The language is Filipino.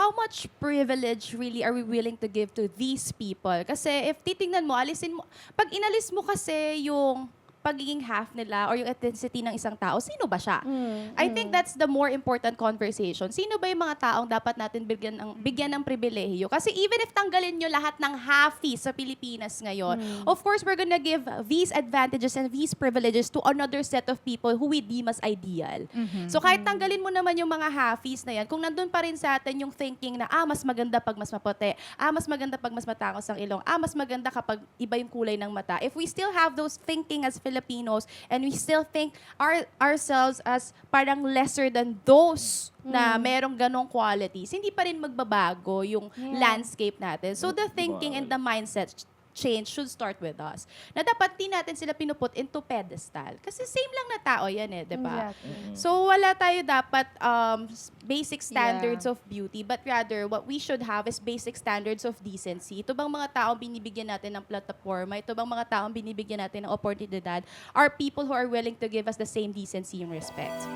how much privilege really are we willing to give to these people? Kasi if titingnan mo, pag inalis mo kasi yung pagiging half nila or yung ethnicity ng isang tao, sino ba siya? I think that's the more important conversation. Sino ba yung mga taong dapat natin bigyan ng pribilehiyo? Kasi even if tanggalin nyo lahat ng Halfies sa Pilipinas ngayon, of course, we're gonna give these advantages and these privileges to another set of people who we deem as ideal. So kahit tanggalin mo naman yung mga Halfies na yan, kung nandun pa rin sa atin yung thinking na, mas maganda pag mas maputi, mas maganda pag mas matangos ang ilong, mas maganda kapag iba yung kulay ng mata. If we still have those thinking as Filipinos and we still think ourselves as parang lesser than those na merong ganong qualities, hindi pa rin magbabago yung landscape natin. So the thinking and the mindset change should start with us. Na dapat di natin sila pinuput into pedestal. Kasi same lang na tao yan di ba? Exactly. So wala tayo dapat basic standards of beauty, but rather what we should have is basic standards of decency. Ito bang mga taong binibigyan natin ng plataforma, ito bang mga taong binibigyan natin ng oportunidad are people who are willing to give us the same decency and respect.